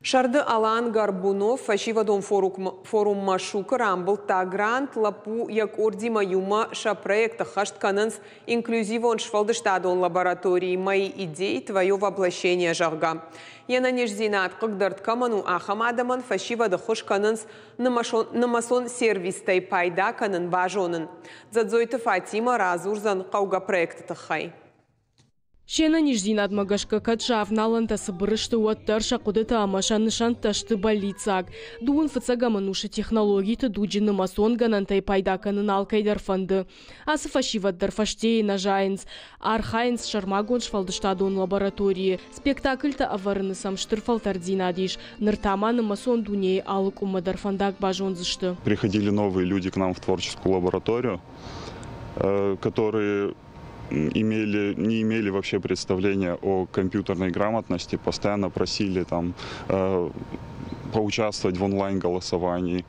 Шарды Алан Горбунов фашивадон форум машука рамбл та грант лапу як ордима юма ша проекта хашт кананс инклюзивон швалдыштадон лаборатории мои идеи твое воплощение жарга. Я на нежзинат кагдарт каману ахамадаман фашивада хош кананс намасон сервис тай пайда канан бажонын. Задзойты Фатима разурзан кауга проекта тахай. Шена ниждинат магашка качав наланта сабырышты уаттар шакудыта амашан нышан ташты балицак. Дуын фыцага мануша технологии ты дуджины масон ганантай пайдаканын алкайдар фанды. Асы фашиваддар фаштей нажайнс. Архайнс шармагон швалдыштадон лаборатории. Спектакль-то аварыны сам штырфалтардинадиш. Ныртаманы масон дуней алык умадар фандак бажонзышты. Приходили новые люди к нам в творческую лабораторию, которые не имели вообще представления о компьютерной грамотности, постоянно просили там поучаствовать в онлайн-голосовании,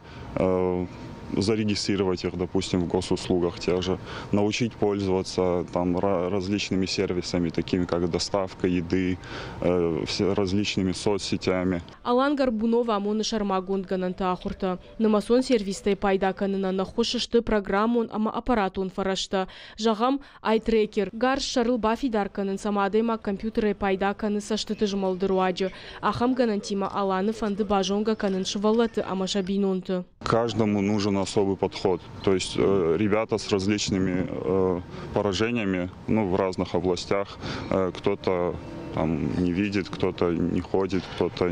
зарегистрировать их, допустим, в госуслугах тех же, научить пользоваться там различными сервисами, такими как доставка еды, различными соцсетями. Алан Горбунова амоны шармагон гананта ахурта. Намасон сервистай пайда канына нахошышты программон ама аппаратон фарашта. Жагам айтрекер. Гарш шарыл бафидар канын самадайма компьютеры пайда каны саштыты жмалдыруаджы. Ахам ганантима аланы фанды бажонга канын шывалаты ама шабинонты. Каждому нужен особый подход. То есть ребята с различными поражениями, в разных областях. Кто-то там не видит, кто-то не ходит, кто-то...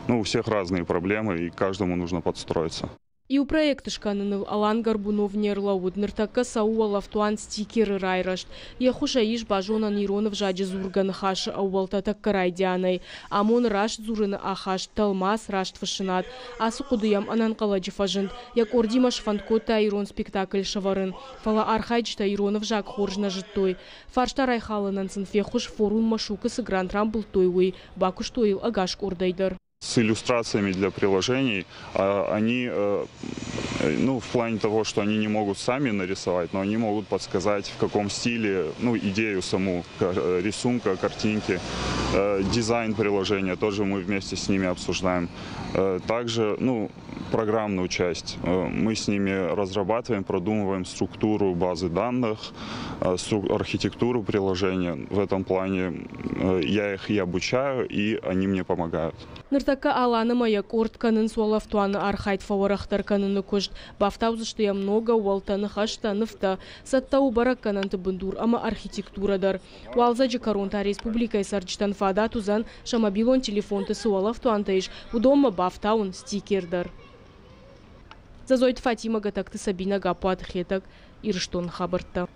у всех разные проблемы, и каждому нужно подстроиться. И у проекта шканыныл Алан Горбунов нерлауд ныртака сауа лафтуан стикеры райрашт. Яхуша иш бажона нейронов жаджи зурган хаш ауалтатак карайдианай. Амон рашт зурыны ахаш талмас рашт фашинат. Асу кудуям анан каладжи фажынт. Як ордимаш фанткота ирон спектакль шаварын. Фала архайджта иронов жак хоржна життой. Фаршта райхаланан сынфехуш форум машука сыгран трамбл тойвый. Бакуш тоил агашк ордайдар. С иллюстрациями для приложений они, в плане того, что они не могут сами нарисовать, но они могут подсказать, в каком стиле, идею саму рисунка, картинки, дизайн приложения, тоже мы вместе с ними обсуждаем. Также, программную часть. Мы с ними разрабатываем, продумываем структуру базы данных, архитектуру приложения. В этом плане я их и обучаю, и они мне помогают. Ныртака Алана моя корт канын суалафтуаны архайт фаворахтар каныны кошт. Бафтаузышты я много уалтаны хаштаныфта. Саттау барак кананты бындур, ама архитектурадар. Уалзаджи коронта республика сарджтан фада тузан шамабилон телефонты суалафтуантаиш. Удома бафтаун стикердар. Зазойт Фатима гатакты Сабина гапуат хетак ирштон хабарта.